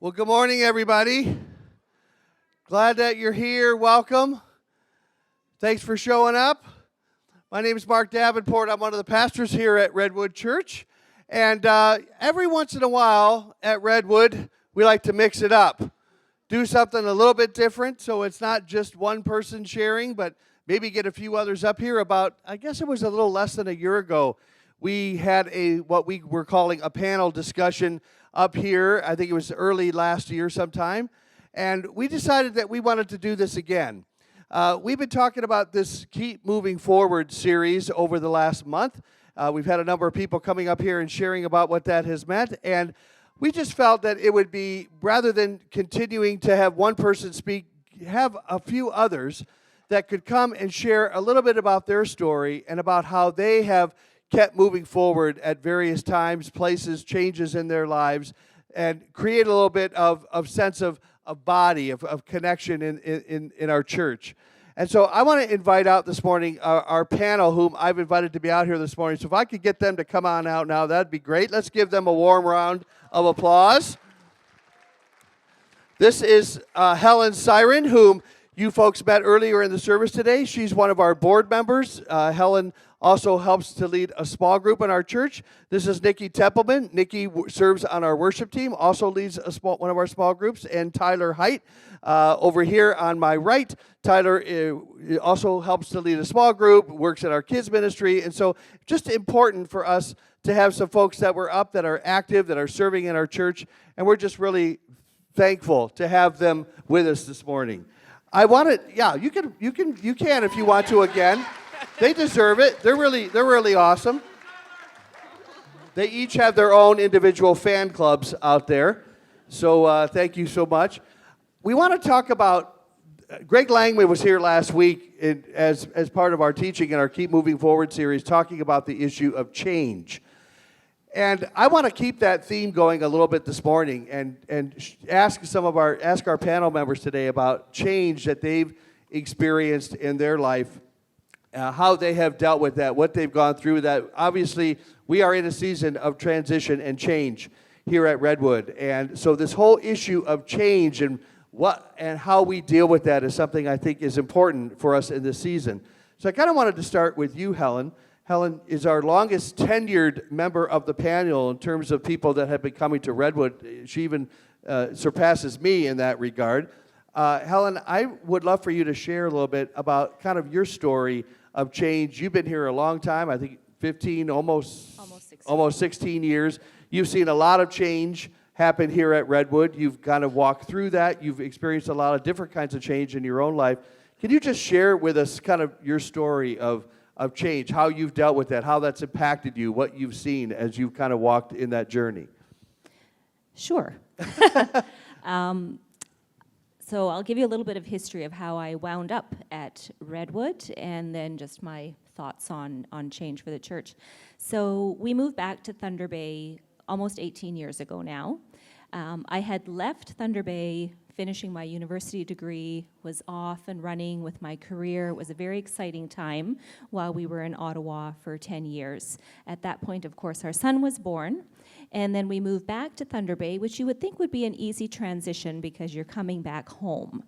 Well, good morning, everybody. Glad that you're here. Welcome. Thanks for showing up. My name is Mark Davenport. I'm one of the pastors here at Redwood Church. And every once in a while at Redwood, we like to mix it up. Do something a little bit different so it's not just one person sharing, but maybe get a few others up here. I guess it was a little less than a year ago, we had what we were calling a panel discussion up here. I think it was early last year sometime. And we decided that we wanted to do this again. We've been talking about this Keep Moving Forward series over the last month. We've had a number of people coming up here and sharing about what that has meant. And we just felt that it would be, rather than continuing to have one person speak, have a few others that could come and share a little bit about their story and about how they have kept moving forward at various times, places, changes in their lives, and create a little bit of sense of body, of connection in our church. And so I want to invite out this morning our panel, whom I've invited to be out here this morning. So if I could get them to come on out now, that'd be great. Let's give them a warm round of applause. This is Helen Siren, whom you folks met earlier in the service today. She's one of our board members. Helen also helps to lead a small group in our church. This is Nikki Templeman. Nikki serves on our worship team, also leads one of our small groups, and Tyler Height. Over here on my right, Tyler also helps to lead a small group, works at our kids ministry, and so just important for us to have some folks that were up, that are active, that are serving in our church, and we're just really thankful to have them with us this morning. You can if you want to again. They deserve it. They're really awesome. They each have their own individual fan clubs out there. So thank you so much. We want to talk about, Greg Langman was here last week as part of our teaching in our Keep Moving Forward series, talking about the issue of change. And I want to keep that theme going a little bit this morning and ask our panel members today about change that they've experienced in their life. How they have dealt with that, what they've gone through that. Obviously, we are in a season of transition and change here at Redwood. And so this whole issue of change and how we deal with that is something I think is important for us in this season. So I kind of wanted to start with you, Helen. Helen is our longest tenured member of the panel in terms of people that have been coming to Redwood. She even surpasses me in that regard. Helen, I would love for you to share a little bit about kind of your story of change. You've been here a long time, I think 15, almost 16 years. You've seen a lot of change happen here at Redwood. You've kind of walked through that. You've experienced a lot of different kinds of change in your own life. Can you just share with us kind of your story of change, how you've dealt with that, how that's impacted you, what you've seen as you've kind of walked in that journey? Sure. So I'll give you a little bit of history of how I wound up at Redwood and then just my thoughts on change for the church. So we moved back to Thunder Bay almost 18 years ago now. I had left Thunder Bay finishing my university degree, was off and running with my career. It was a very exciting time while we were in Ottawa for 10 years. At that point, of course, our son was born. And then we moved back to Thunder Bay, which you would think would be an easy transition because you're coming back home.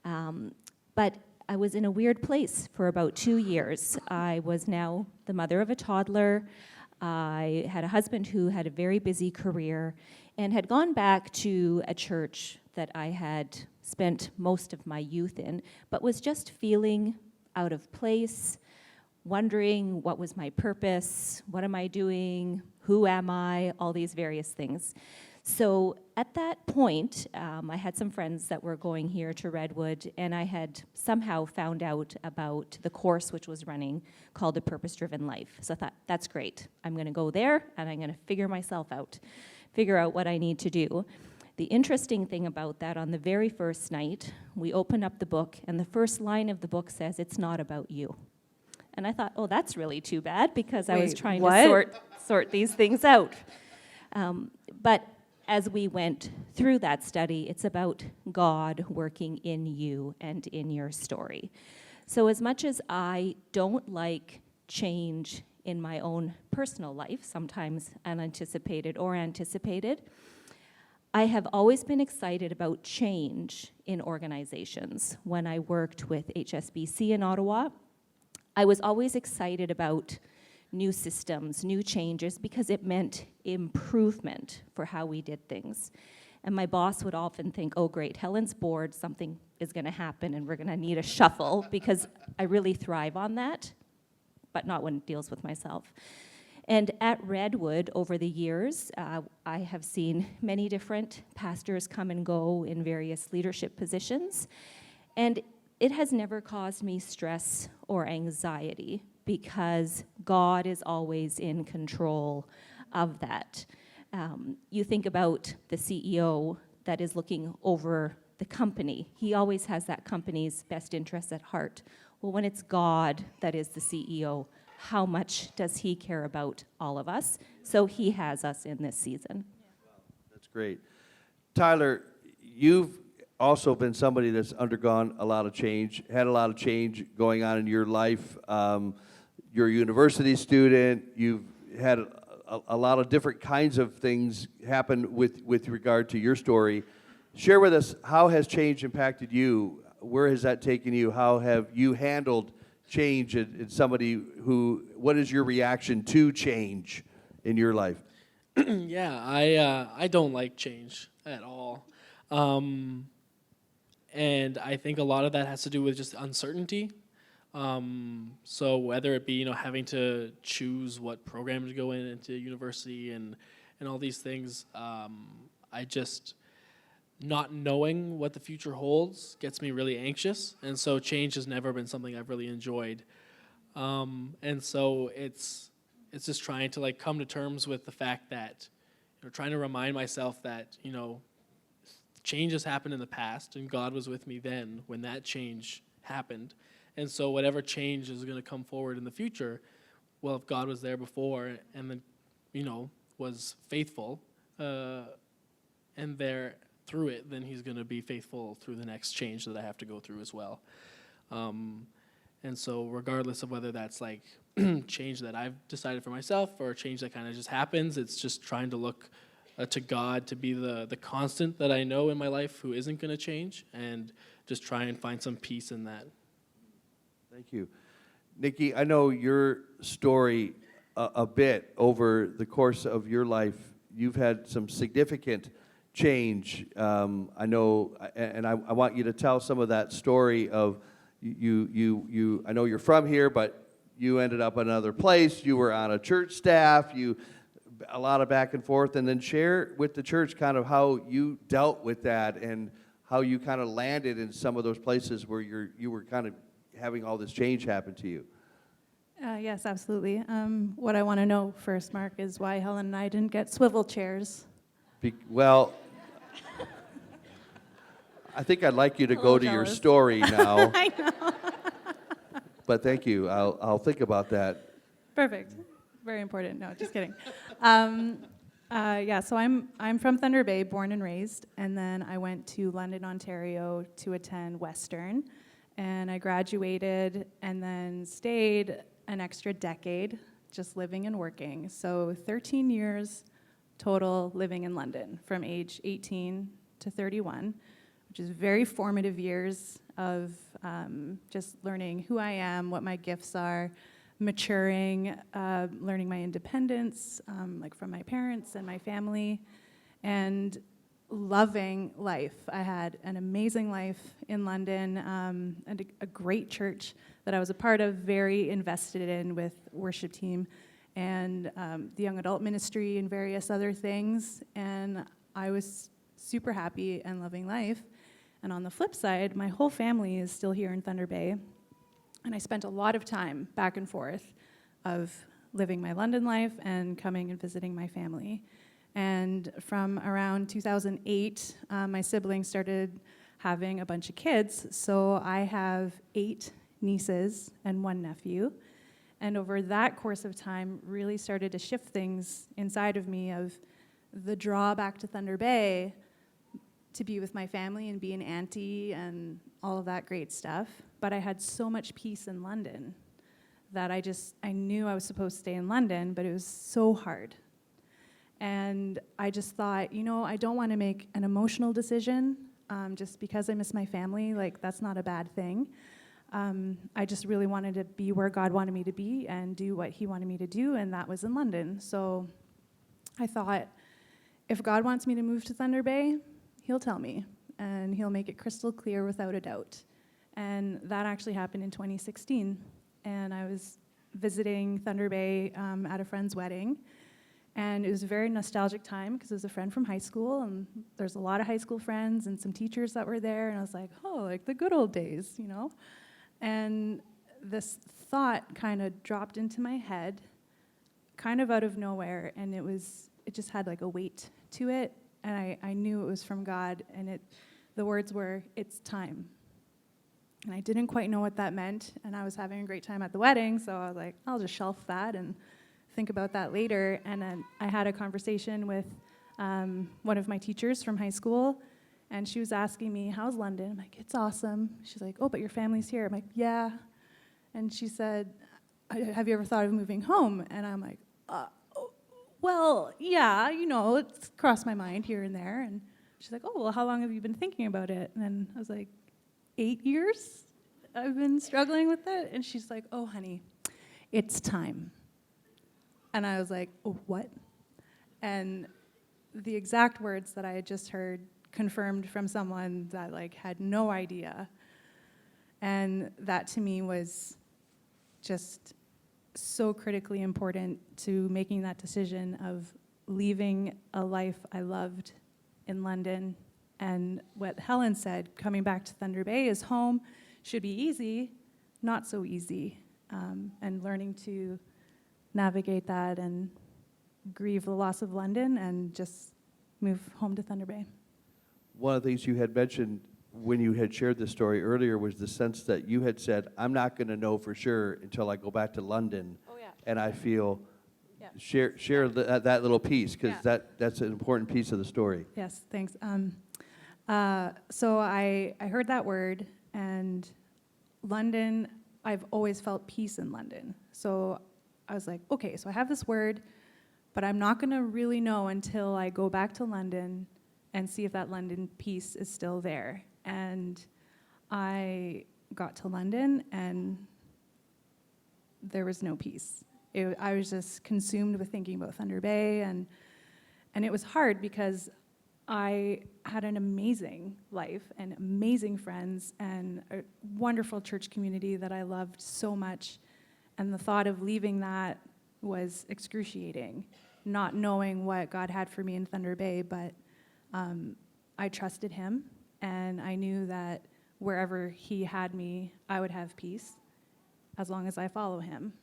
But I was in a weird place for about 2 years. I was now the mother of a toddler. I had a husband who had a very busy career and had gone back to a church that I had spent most of my youth in, but was just feeling out of place, wondering what was my purpose, what am I doing, who am I, all these various things. So at that point, I had some friends that were going here to Redwood, and I had somehow found out about the course which was running called A Purpose-Driven Life. So I thought, that's great. I'm going to go there, and I'm going to figure out what I need to do. The interesting thing about that, on the very first night, we opened up the book, and the first line of the book says, "It's not about you." And I thought, oh, that's really too bad, because I was trying to sort these things out. But as we went through that study, it's about God working in you and in your story. So as much as I don't like change in my own personal life, sometimes unanticipated or anticipated, I have always been excited about change in organizations. When I worked with HSBC in Ottawa, I was always excited about new systems, new changes, because it meant improvement for how we did things. And my boss would often think, oh great, Helen's bored, something is gonna happen and we're gonna need a shuffle, because I really thrive on that, but not when it deals with myself. And at Redwood, over the years, I have seen many different pastors come and go in various leadership positions, and it has never caused me stress or anxiety, because God is always in control of that. You think about the CEO that is looking over the company. He always has that company's best interests at heart. Well, when it's God that is the CEO, how much does he care about all of us? So he has us in this season. That's great. Tyler, you've also been somebody that's undergone a lot of change, had a lot of change going on in your life. You're a university student. You've had a lot of different kinds of things happen with regard to your story. Share with us, how has change impacted you? Where has that taken you? How have you handled change in somebody who, what is your reaction to change in your life? Yeah, I don't like change at all. And I think a lot of that has to do with just uncertainty. So whether it be, having to choose what program to go into university and all these things, I just, not knowing what the future holds gets me really anxious. And so change has never been something I've really enjoyed. And so it's just trying to come to terms with the fact that, trying to remind myself that, change has happened in the past and God was with me then when that change happened. And so whatever change is going to come forward in the future, well, if God was there before and then, was faithful and there through it, then he's going to be faithful through the next change that I have to go through as well. And so regardless of whether that's change that I've decided for myself or a change that kind of just happens, it's just trying to look to God to be the constant that I know in my life who isn't going to change, and just try and find some peace in that. Thank you. Nikki, I know your story a bit over the course of your life. You've had some significant change. I know, and I want you to tell some of that story of you. I know you're from here, but you ended up in another place. You were on a church staff. A lot of back and forth, and then share with the church kind of how you dealt with that and how you kind of landed in some of those places where you were kind of having all this change happen to you. Yes, absolutely. What I want to know first, Mark, is why Helen and I didn't get swivel chairs. Well, I think I'd like you to go to your jealous. story now. I know. But thank you. I'll think about that. Perfect. Very important. No, just kidding. So I'm from Thunder Bay, born and raised, and then I went to London, Ontario to attend Western, and I graduated and then stayed an extra decade just living and working. So 13 years total living in London from age 18 to 31, which is very formative years of just learning who I am, what my gifts are, maturing, learning my independence, from my parents and my family, and loving life. I had an amazing life in London, and a great church that I was a part of, very invested in with worship team and the young adult ministry and various other things, and I was super happy and loving life. And on the flip side, my whole family is still here in Thunder Bay, and I spent a lot of time back and forth of living my London life and coming and visiting my family. And from around 2008, my siblings started having a bunch of kids. So I have 8 nieces and 1 nephew. And over that course of time, really started to shift things inside of me of the draw back to Thunder Bay to be with my family and be an auntie and all of that great stuff. But I had so much peace in London that I knew I was supposed to stay in London, but it was so hard. And I just thought, I don't want to make an emotional decision just because I miss my family. Like, that's not a bad thing. I just really wanted to be where God wanted me to be and do what he wanted me to do, and that was in London. So I thought, if God wants me to move to Thunder Bay, he'll tell me, and he'll make it crystal clear without a doubt. And that actually happened in 2016. And I was visiting Thunder Bay at a friend's wedding. And it was a very nostalgic time because it was a friend from high school, and there's a lot of high school friends and some teachers that were there. And I was like, oh, like the good old days, And this thought kind of dropped into my head, kind of out of nowhere, and it just had like a weight to it, and I knew it was from God, and the words were, "It's time." And I didn't quite know what that meant, and I was having a great time at the wedding, so I was like, I'll just shelf that and think about that later. And then I had a conversation with one of my teachers from high school, and she was asking me, how's London? I'm like, it's awesome. She's like, oh, but your family's here. I'm like, yeah. And she said, have you ever thought of moving home? And I'm like, well, yeah, it's crossed my mind here and there. And she's like, oh, well, how long have you been thinking about it? And then I was like, 8 years I've been struggling with it. And she's like, oh, honey, it's time. And I was like, oh, what? And the exact words that I had just heard confirmed from someone that had no idea. And that to me was just so critically important to making that decision of leaving a life I loved in London. And what Helen said, coming back to Thunder Bay as home should be easy, not so easy. And learning to navigate that and grieve the loss of London and just move home to Thunder Bay. One of the things you had mentioned when you had shared this story earlier was the sense that you had said, I'm not going to know for sure until I go back to London. Oh, yeah. And I feel, Yeah. share that little piece, because Yeah. that's an important piece of the story. Yes, thanks. So I heard that word, and London, I've always felt peace in London. So I was like, okay, so I have this word, but I'm not going to really know until I go back to London and see if that London peace is still there. And I got to London, and there was no peace. I was just consumed with thinking about Thunder Bay, and it was hard because I had an amazing life and amazing friends and a wonderful church community that I loved so much. And the thought of leaving that was excruciating, not knowing what God had for me in Thunder Bay, but I trusted him, and I knew that wherever he had me, I would have peace as long as I follow him.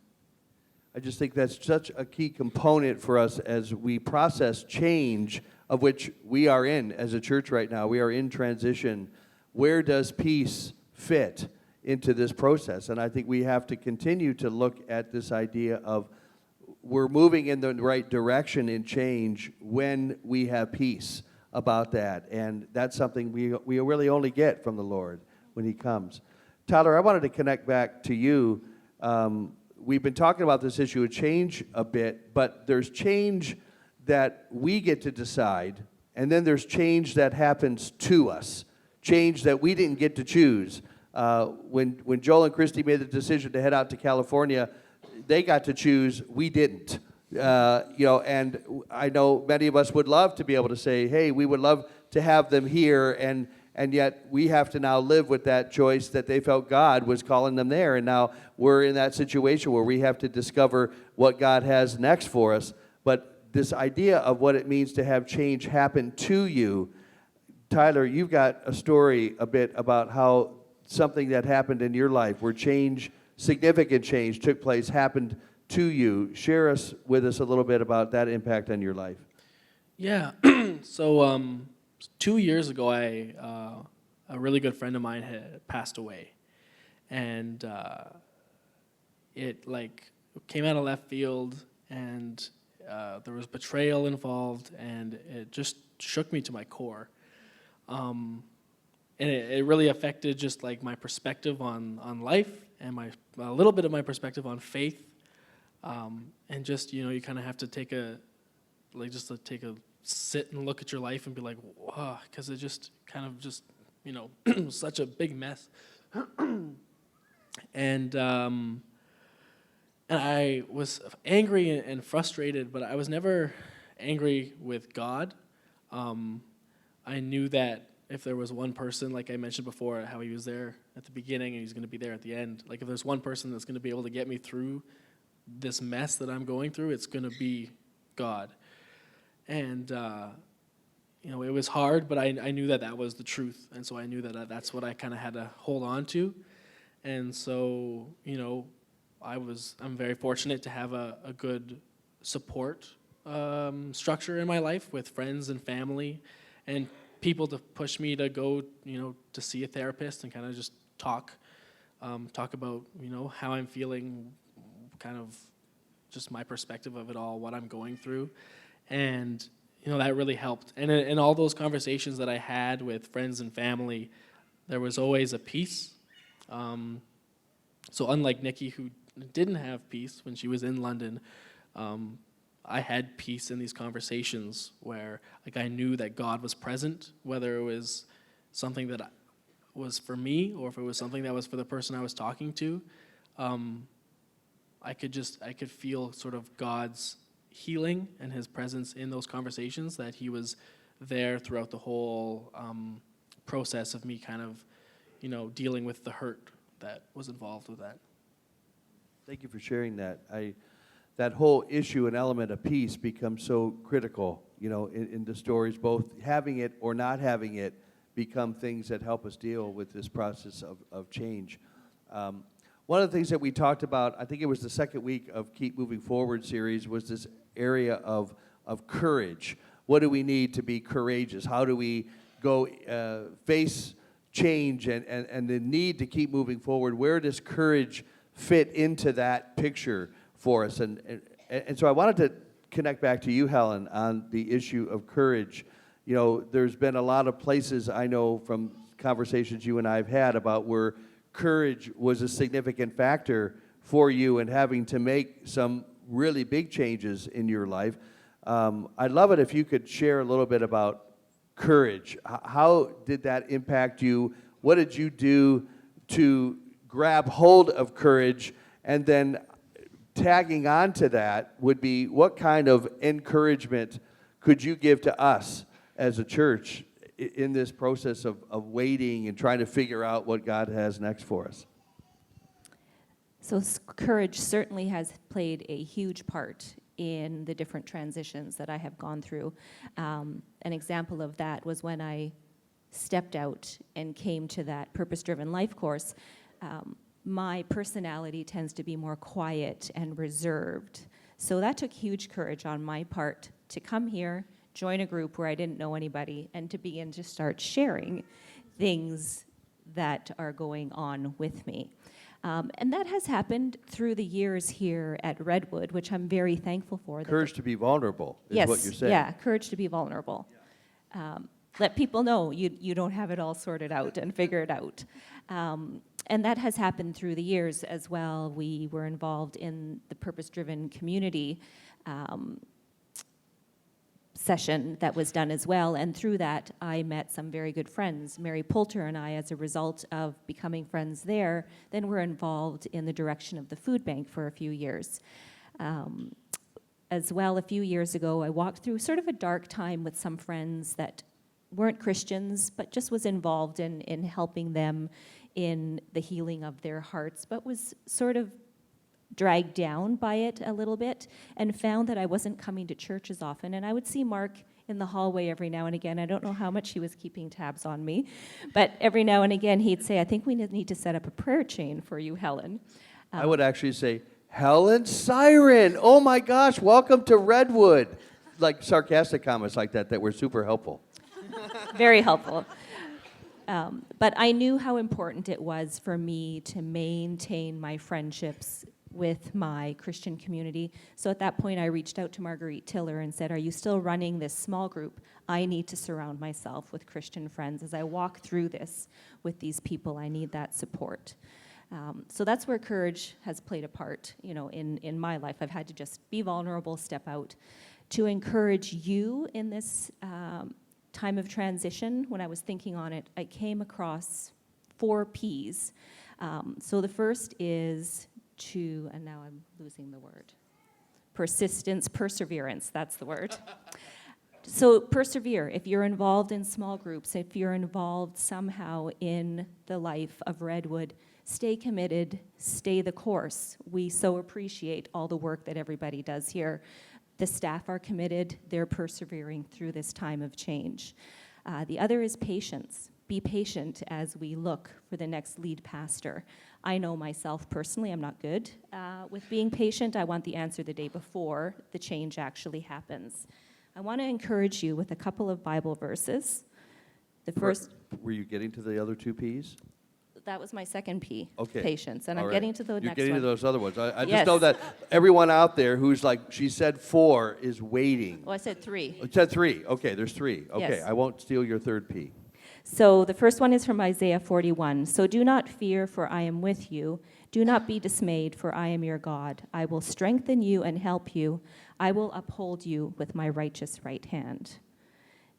I just think that's such a key component for us as we process change, of which we are in as a church right now. We are in transition. Where does peace fit into this process? And I think we have to continue to look at this idea of we're moving in the right direction in change when we have peace about that. And that's something we really only get from the Lord when he comes. Tyler, I wanted to connect back to you. We've been talking about this issue of change a bit, but there's change that we get to decide, and then there's change that happens to us, change that we didn't get to choose. When Joel and Christy made the decision to head out to California, they got to choose, we didn't. And I know many of us would love to be able to say, hey, we would love to have them here, and yet we have to now live with that choice that they felt God was calling them there. And now we're in that situation where we have to discover what God has next for us. But this idea of what it means to have change happen to you, Tyler, you've got a story a bit about how something that happened in your life where change, significant change took place, happened to you. Share with us a little bit about that impact on your life. Yeah. So 2 years ago, a really good friend of mine had passed away, and it came out of left field, and there was betrayal involved, and it just shook me to my core. And it really affected just my perspective on life and a little bit of my perspective on faith. And just, you kind of have to take like just to take a sit and look at your life and be like, wow, because it just kind of just, you know, such a big mess. And I was angry and frustrated, but I was never angry with God. I knew that if there was one person, like I mentioned before, how he was there at the beginning and he's going to be there at the end. Like if there's one person that's going to be able to get me through this mess that I'm going through, it's going to be God. And you know, it was hard, but I knew that was the truth, and so I knew that that's what I kind of had to hold on to. And so, you know, I'm very fortunate to have a good support structure in my life with friends and family and people to push me to go, you know, to see a therapist and kind of just talk about, you know, how I'm feeling, kind of just my perspective of it all, what I'm going through. And, you know, that really helped. And in all those conversations that I had with friends and family, there was always a peace. So unlike Nikki, who didn't have peace when she was in London, I had peace in these conversations where, like, I knew that God was present, whether it was something that was for me or if it was something that was for the person I was talking to. I could feel sort of God's healing and his presence in those conversations, that he was there throughout the whole process of me kind of, you know, dealing with the hurt that was involved with that. Thank you for sharing that. That whole issue and element of peace becomes so critical, you know, in the stories. Both having it or not having it become things that help us deal with this process of change. One of the things that we talked about, I think it was the second week of Keep Moving Forward series, was this area of courage. What do we need to be courageous? How do we go face change and the need to keep moving forward? Where does courage fit into that picture for us? And so I wanted to connect back to you, Helen, on the issue of courage. You know, there's been a lot of places I know from conversations you and I have had about where courage was a significant factor for you in having to make some really big changes in your life. I'd love it if you could share a little bit about courage. How did that impact you? What did you do to grab hold of courage? And then tagging on to that would be, what kind of encouragement could you give to us as a church in this process of waiting and trying to figure out what God has next for us? So courage certainly has played a huge part in the different transitions that I have gone through. An example of that was when I stepped out and came to that purpose-driven life course. My personality tends to be more quiet and reserved. So that took huge courage on my part to come here, join a group where I didn't know anybody, and to begin to start sharing things that are going on with me. And that has happened through the years here at Redwood, which I'm very thankful for. Courage to be vulnerable is yes, what you're saying. Yeah, courage to be vulnerable. Let people know you don't have it all sorted out and figure it out. And that has happened through the years as well. We were involved in the purpose-driven community session that was done as well, and through that I met some very good friends. Mary Poulter and I, as a result of becoming friends there, then were involved in the direction of the food bank for a few years. As well, a few years ago, I walked through sort of a dark time with some friends that weren't Christians, but just was involved in helping them in the healing of their hearts, but was sort of dragged down by it a little bit, and found that I wasn't coming to church as often. And I would see Mark in the hallway every now and again. I don't know how much he was keeping tabs on me, but every now and again he'd say, I think we need to set up a prayer chain for you, Helen. I would actually say, Helen Siren, oh my gosh, welcome to Redwood. Like sarcastic comments like that were super helpful. Very helpful. But I knew how important it was for me to maintain my friendships with my Christian community. So at that point, I reached out to Marguerite Tiller and said, are you still running this small group? I need to surround myself with Christian friends. As I walk through this with these people, I need that support. So that's where courage has played a part, you know, in my life. I've had to just be vulnerable, step out, to encourage you in this time of transition. When I was thinking on it, I came across 4 P's. So the first is and now I'm losing the word, persistence, perseverance, that's the word. So persevere. If you're involved in small groups, if you're involved somehow in the life of Redwood, stay committed, stay the course. We so appreciate all the work that everybody does here. The staff are committed, they're persevering through this time of change. The other is patience. Be patient as we look for the next lead pastor. I know myself personally, I'm not good with being patient. I want the answer the day before the change actually happens. I want to encourage you with a couple of Bible verses. The first... Were you getting to the other 2 P's? That was my second P, Okay. patience, and All I'm right. getting to the You're next getting one. to those other ones. I just Yes. know that everyone out there who's like, she said 4 is waiting. Well, I said 3. It said 3. Okay, there's 3. Okay, Yes. I won't steal your third P. So the first one is from Isaiah 41. So do not fear, for I am with you. Do not be dismayed, for I am your God. I will strengthen you and help you. I will uphold you with my righteous right hand.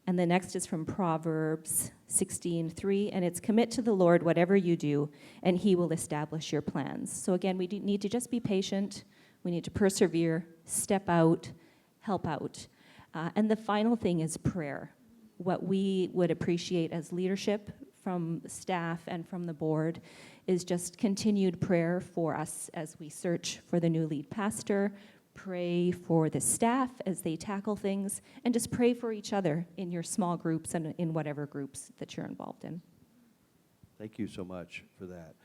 And the next is from Proverbs 16:3, and it's commit to the Lord whatever you do, and he will establish your plans. So again, we need to just be patient. We need to persevere, step out, help out. And the final thing is prayer. What we would appreciate as leadership from staff and from the board is just continued prayer for us as we search for the new lead pastor, pray for the staff as they tackle things, and just pray for each other in your small groups and in whatever groups that you're involved in. Thank you so much for that.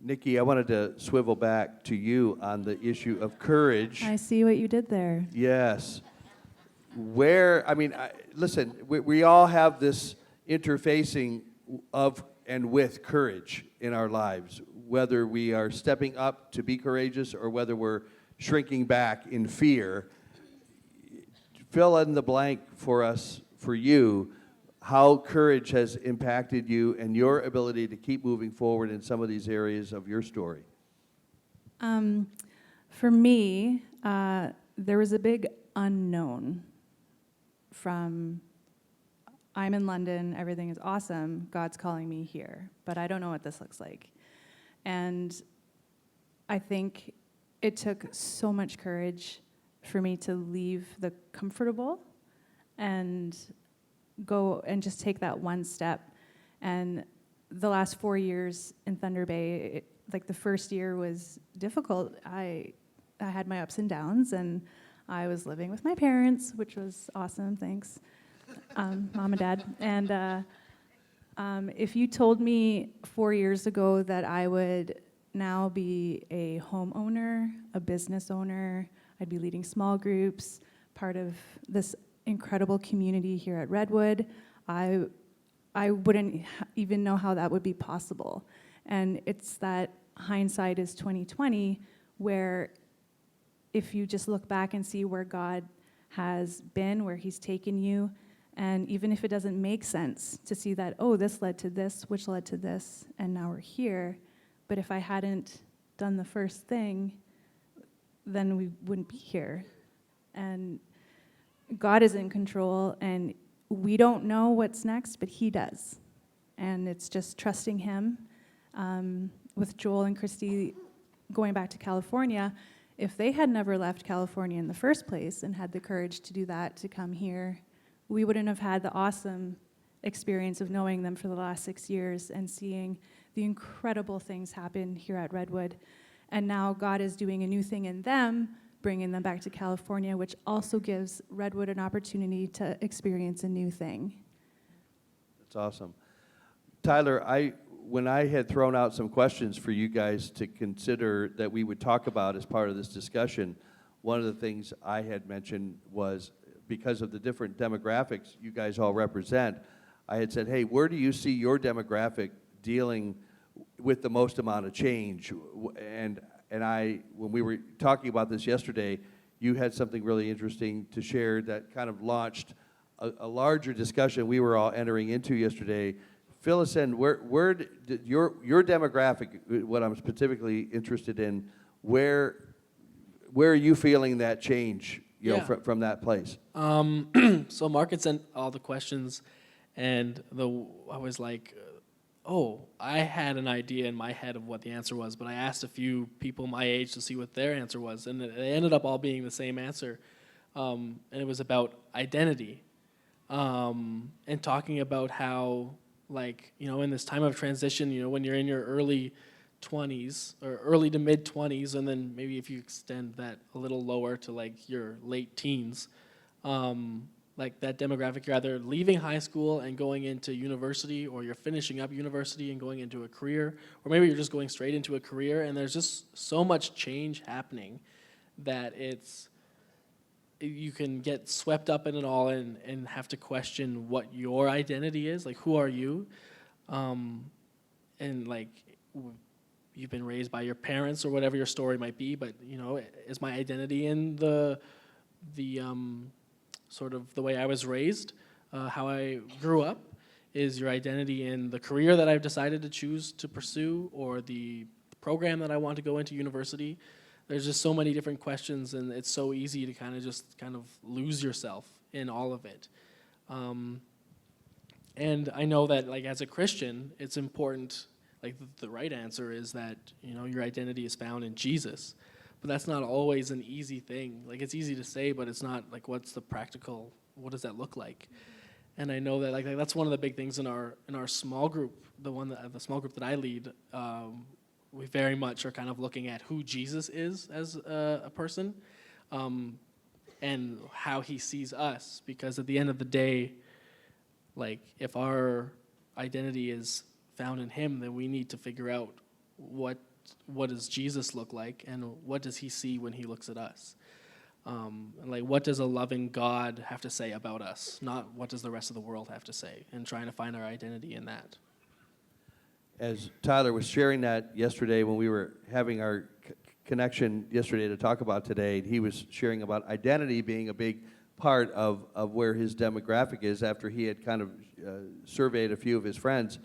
Nikki, I wanted to swivel back to you on the issue of courage. I see what you did there. Yes. Listen, we all have this interfacing of and with courage in our lives, whether we are stepping up to be courageous or whether we're shrinking back in fear. Fill in the blank for us, for you, how courage has impacted you and your ability to keep moving forward in some of these areas of your story. For me, there was a big unknown from I'm in London, everything is awesome, God's calling me here, but I don't know what this looks like. And I think it took so much courage for me to leave the comfortable and go and just take that one step. And the last 4 years in Thunder Bay, like the first year was difficult. I had my ups and downs, and I was living with my parents, which was awesome, thanks, Mom and Dad. And if you told me 4 years ago that I would now be a homeowner, a business owner, I'd be leading small groups, part of this incredible community here at Redwood, I wouldn't even know how that would be possible. And it's that hindsight is 2020, where if you just look back and see where God has been, where he's taken you, and even if it doesn't make sense to see that, oh, this led to this, which led to this, and now we're here, but if I hadn't done the first thing, then we wouldn't be here. And God is in control, and we don't know what's next, but he does. And it's just trusting him. With Joel and Christy going back to California, if they had never left California in the first place and had the courage to do that, to come here, we wouldn't have had the awesome experience of knowing them for the last 6 years and seeing the incredible things happen here at Redwood. And now God is doing a new thing in them, bringing them back to California, which also gives Redwood an opportunity to experience a new thing. That's awesome. Tyler, when I had thrown out some questions for you guys to consider that we would talk about as part of this discussion, one of the things I had mentioned was, because of the different demographics you guys all represent, I had said, hey, where do you see your demographic dealing with the most amount of change? And when we were talking about this yesterday, you had something really interesting to share that kind of launched a larger discussion we were all entering into yesterday. Fill us in, where did your demographic, what I'm specifically interested in, where are you feeling that change you know, Yeah. from that place? So Mark had sent all the questions, and I was like, oh, I had an idea in my head of what the answer was, but I asked a few people my age to see what their answer was, and they ended up all being the same answer. And it was about identity, and talking about how, like, you know, in this time of transition, you know, when you're in your early 20s or early to mid 20s, and then maybe if you extend that a little lower to like your late teens, like that demographic, you're either leaving high school and going into university, or you're finishing up university and going into a career, or maybe you're just going straight into a career, and there's just so much change happening that you can get swept up in it all and have to question what your identity is, like who are you, and like you've been raised by your parents or whatever your story might be, but you know, is my identity in the sort of the way I was raised, how I grew up? Is your identity in the career that I've decided to choose to pursue, or the program that I want to go into university? There's just so many different questions, and it's so easy to kind of lose yourself in all of it. And I know that, like, as a Christian, it's important, like the right answer is that, you know, your identity is found in Jesus. But that's not always an easy thing. Like, it's easy to say, but it's not, like, what's the practical, what does that look like? And I know that, like that's one of the big things in our small group, the small group that I lead. We very much are kind of looking at who Jesus is as a person, and how he sees us. Because at the end of the day, like, if our identity is found in him, then we need to figure out what does Jesus look like, and what does he see when he looks at us. And like, what does a loving God have to say about us? Not what does the rest of the world have to say, and trying to find our identity in that. As Tyler was sharing that yesterday when we were having our connection yesterday to talk about today, he was sharing about identity being a big part of where his demographic is after he had kind of surveyed a few of his friends.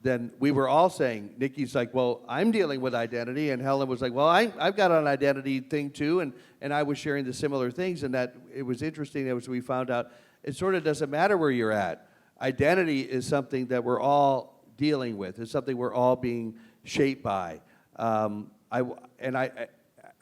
Then we were all saying, Nikki's like, well, I'm dealing with identity, and Helen was like, well, I've got an identity thing too, and I was sharing the similar things, and that it was interesting as we found out it sort of doesn't matter where you're at. Identity is something that we're all dealing with. It's something we're all being shaped by. I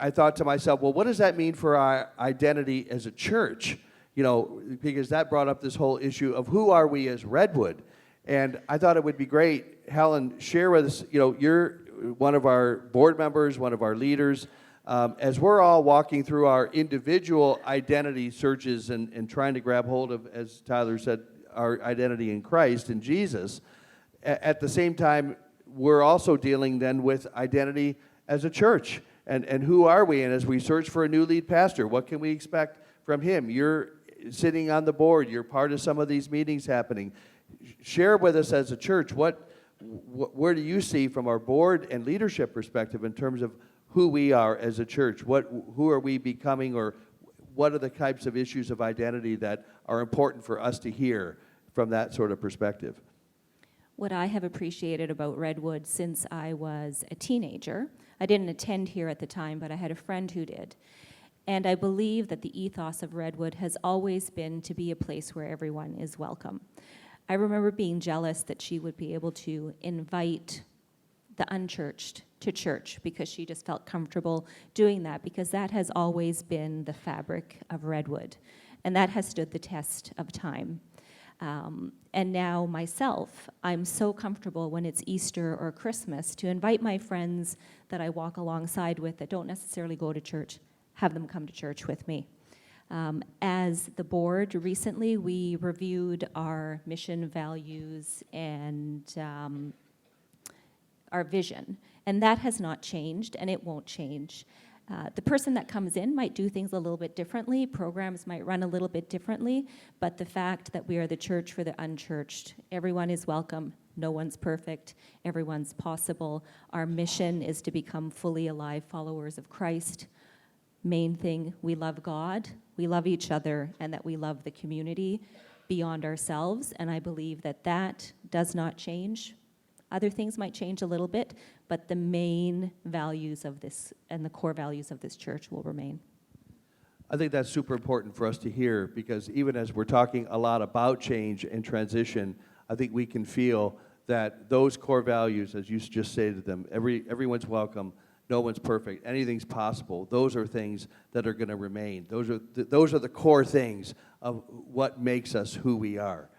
thought to myself, well, what does that mean for our identity as a church? You know, because that brought up this whole issue of who are we as Redwood. And I thought it would be great, Helen, share with us, you know, you're one of our board members, one of our leaders. As we're all walking through our individual identity searches and trying to grab hold of, as Tyler said, our identity in Christ, in Jesus, at the same time, we're also dealing then with identity as a church. And who are we? And as we search for a new lead pastor, what can we expect from him? You're sitting on the board. You're part of some of these meetings happening. Share with us as a church, where do you see from our board and leadership perspective in terms of who we are as a church? Who are we becoming, or what are the types of issues of identity that are important for us to hear from that sort of perspective? What I have appreciated about Redwood since I was a teenager, I didn't attend here at the time, but I had a friend who did. And I believe that the ethos of Redwood has always been to be a place where everyone is welcome. I remember being jealous that she would be able to invite the unchurched to church because she just felt comfortable doing that, because that has always been the fabric of Redwood, and that has stood the test of time. And now myself, I'm so comfortable when it's Easter or Christmas to invite my friends that I walk alongside with that don't necessarily go to church, have them come to church with me. As the board, recently we reviewed our mission, values, and our vision, and that has not changed, and it won't change. The person that comes in might do things a little bit differently, programs might run a little bit differently, but the fact that we are the church for the unchurched, everyone is welcome, no one's perfect, everyone's possible. Our mission is to become fully alive followers of Christ. Main thing, we love God, we love each other, and that we love the community beyond ourselves, and I believe that that does not change. Other things might change a little bit, but the main values of this and the core values of this church will remain. I think that's super important for us to hear, because even as we're talking a lot about change and transition, I think we can feel that those core values, as you just stated them, everyone's welcome, no one's perfect, anything's possible. Those are things that are going to remain. Those are the core things of what makes us who we are.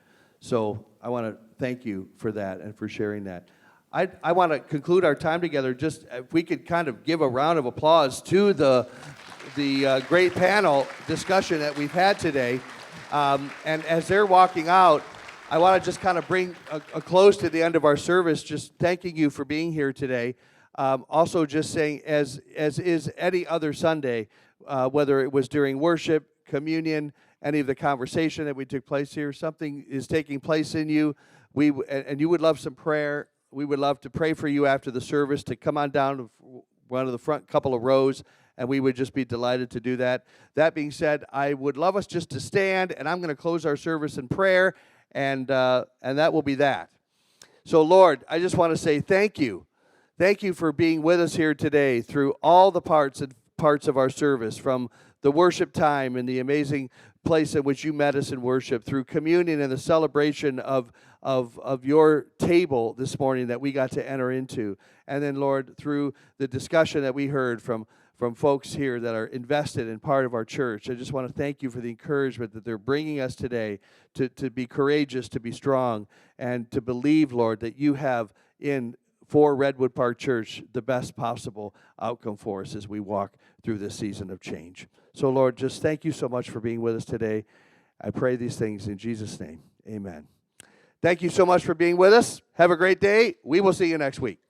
So I want to thank you for that and for sharing that. I want to conclude our time together. Just if we could kind of give a round of applause to the great panel discussion that we've had today. And as they're walking out, I want to just kind of bring a close to the end of our service, just thanking you for being here today. Also just saying, as is any other Sunday, whether it was during worship, communion, any of the conversation that we took place here, something is taking place in you, and you would love some prayer, we would love to pray for you after the service, to come on down to one of the front couple of rows, and we would just be delighted to do that. That being said, I would love us just to stand, and I'm going to close our service in prayer, and that will be that. So, Lord, I just want to say thank you. Thank you for being with us here today through all the parts of our service, from the worship time and the amazing place in which you met us in worship, through communion and the celebration of your table this morning that we got to enter into. And then, Lord, through the discussion that we heard from folks here that are invested in part of our church. I just want to thank you for the encouragement that they're bringing us today to be courageous, to be strong, and to believe, Lord, that you have for Redwood Park Church the best possible outcome for us as we walk through this season of change. So, Lord, just thank you so much for being with us today. I pray these things in Jesus' name. Amen. Thank you so much for being with us. Have a great day. We will see you next week.